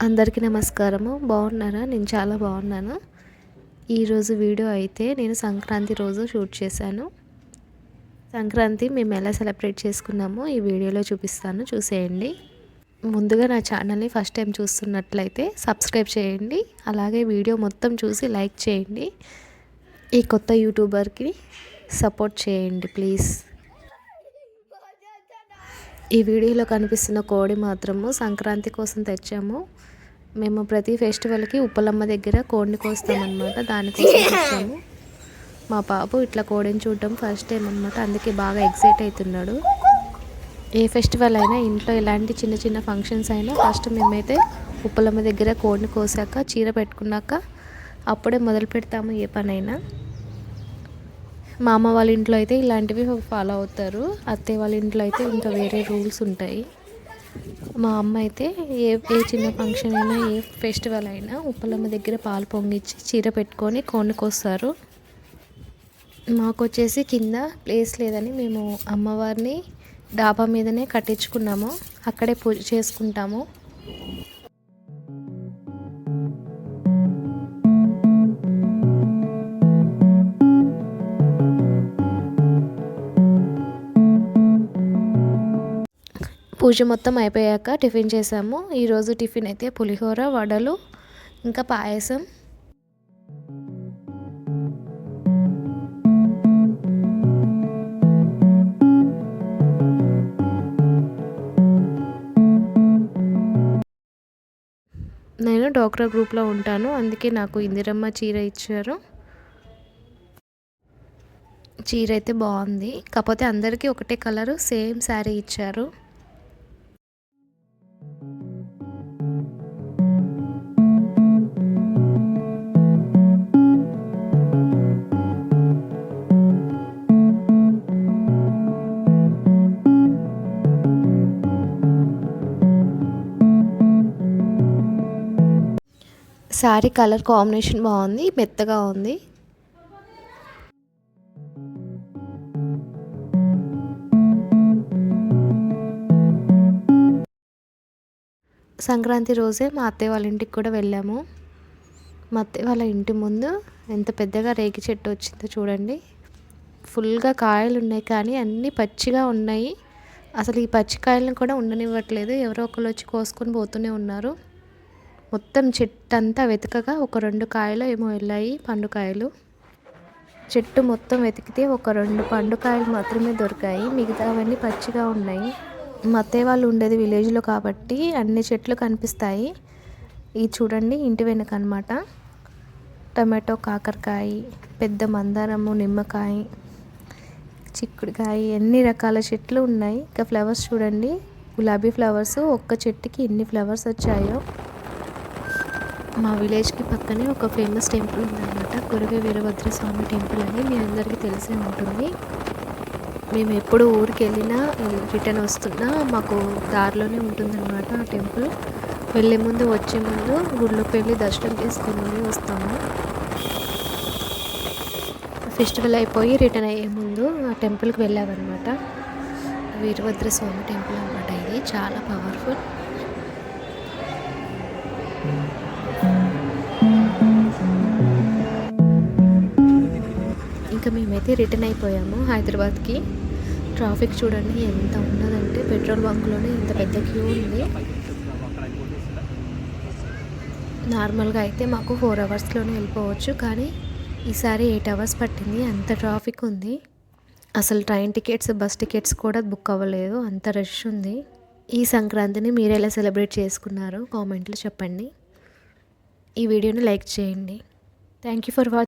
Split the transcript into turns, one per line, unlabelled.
అందరికీ నమస్కారము. బాగున్నారా? నేను చాలా బాగున్నాను. ఈరోజు వీడియో అయితే నేను సంక్రాంతి రోజు షూట్ చేశాను. సంక్రాంతి మేము ఎలా సెలబ్రేట్ చేసుకున్నామో ఈ వీడియోలో చూపిస్తాను, చూసేయండి. ముందుగా నా ఛానల్ని ఫస్ట్ టైం చూస్తున్నట్లయితే సబ్స్క్రైబ్ చేయండి. అలాగే వీడియో మొత్తం చూసి లైక్ చేయండి. ఈ కొత్త యూట్యూబర్కి సపోర్ట్ చేయండి ప్లీజ్. ఈ వీడియోలో కనిపిస్తున్న కోడి మాత్రము సంక్రాంతి కోసం తెచ్చాము. మేము ప్రతి ఫెస్టివల్కి ఉప్పలమ్మ దగ్గర కోడిని కోస్తామన్నమాట, దానికోసం తెచ్చాము. మా బాబు ఇట్లా కోడిని చూడటం ఫస్ట్ టైం అనమాట, అందుకే బాగా ఎక్సైట్ అవుతున్నాడు. ఏ ఫెస్టివల్ అయినా ఇంట్లో ఎలాంటి చిన్న చిన్న ఫంక్షన్స్ అయినా ఫస్ట్ మేమైతే ఉప్పలమ్మ దగ్గర కోడిని కోసాక చీర పెట్టుకున్నాక అప్పుడే మొదలు పెడతాము ఏ పనైనా. మా అమ్మ వాళ్ళ ఇంట్లో అయితే ఇలాంటివి ఫాలో అవుతారు, అత్తయ్య వాళ్ళ ఇంట్లో అయితే ఇంకా వేరే రూల్స్ ఉంటాయి. మా అమ్మ అయితే ఏ చిన్న ఫంక్షన్ అయినా ఏ ఫెస్టివల్ అయినా ఉప్పలమ్మ దగ్గర పాలు పొంగిచ్చి చీర పెట్టుకొని కోస్తారు. మాకు వచ్చేసి కింద ప్లేస్ లేదని మేము అమ్మవారిని డాబా మీదనే కట్టించుకున్నాము, అక్కడే పూజ చేసుకుంటాము. పూజ మొత్తం అయిపోయాక టిఫిన్ చేసాము. ఈరోజు టిఫిన్ అయితే పులిహోర, వడలు, ఇంకా పాయసం. నేను డ్వాక్రా గ్రూప్లో ఉంటాను, అందుకే నాకు ఇందిరమ్మ చీర ఇచ్చారు. చీర అయితే బాగుంది, కాకపోతే అందరికీ ఒకటే కలరు సేమ్ శారీ ఇచ్చారు. శారీ కలర్ కాంబినేషన్ బాగుంది, మెత్తగా ఉంది. సంక్రాంతి రోజే మా అత్తయ్య వాళ్ళ ఇంటికి కూడా వెళ్ళాము. మా అత్తయ్య వాళ్ళ ఇంటి ముందు ఎంత పెద్దగా రేగి చెట్టు వచ్చిందో చూడండి. ఫుల్గా కాయలు ఉన్నాయి కానీ అన్నీ పచ్చిగా ఉన్నాయి. అసలు ఈ పచ్చికాయలను కూడా ఉండనివ్వట్లేదు, ఎవరో ఒకరు వచ్చి కోసుకొని పోతూనే ఉన్నారు. మొత్తం చెట్టు అంతా వెతకగా ఒక 2 కాయలు ఏమో వెళ్ళాయి, పండుకాయలు. చెట్టు మొత్తం వెతికితే ఒక 2 పండుకాయలు మాత్రమే దొరికాయి, మిగతావన్నీ పచ్చిగా ఉన్నాయి. మా అత్తయ్య వాళ్ళు ఉండేది విలేజ్లో కాబట్టి అన్ని చెట్లు కనిపిస్తాయి. ఇది చూడండి ఇంటి వెనక అనమాట. టమాటో, కాకరకాయ, పెద్ద మందారము, నిమ్మకాయ, చిక్కుడుకాయ, ఎన్ని రకాల చెట్లు ఉన్నాయి. ఇంకా ఫ్లవర్స్ చూడండి, గులాబీ ఫ్లవర్స్, ఒక్క చెట్టుకి ఎన్ని ఫ్లవర్స్ వచ్చాయో. మా విలేజ్కి పక్కనే ఒక ఫేమస్ టెంపుల్ ఉందన్నమాట, కొరవే వీరభద్ర స్వామి టెంపుల్ అని మీ అందరికీ తెలిసే ఉంటుంది. మేము ఎప్పుడు ఊరికి వెళ్ళినా రిటర్న్ వస్తున్నా మాకు దారిలోనే ఉంటుందన్నమాట ఆ టెంపుల్. వెళ్ళే ముందు వచ్చే ముందు గుడిలోకి వెళ్ళి దర్శనం చేసుకొని వస్తాము. ఫెస్టివల్ అయిపోయి రిటర్న్ అయ్యే ముందు ఆ టెంపుల్కి వెళ్ళామన్నమాట. వీరభద్ర స్వామి టెంపుల్ అన్నమాట, ఇది చాలా పవర్ఫుల్. ఇంకా మేమైతే రిటర్న్ అయిపోయాము హైదరాబాద్కి. ట్రాఫిక్ చూడండి ఎంత ఉన్నదంటే, పెట్రోల్ బంక్లోనే ఇంత పెద్ద క్యూ ఉంది. నార్మల్గా అయితే మాకు 4 అవర్స్లోనే వెళ్ళిపోవచ్చు, కానీ ఈసారి 8 అవర్స్ పట్టింది, అంత ట్రాఫిక్ ఉంది. అసలు ట్రైన్ టికెట్స్, బస్ టికెట్స్ కూడా బుక్ అవ్వలేదు, అంత రష్ ఉంది. ఈ సంక్రాంతిని మీరు ఎలా సెలబ్రేట్ చేసుకున్నారో కామెంట్లో చెప్పండి. ఈ వీడియోని లైక్ చేయండి. Thank you for watching.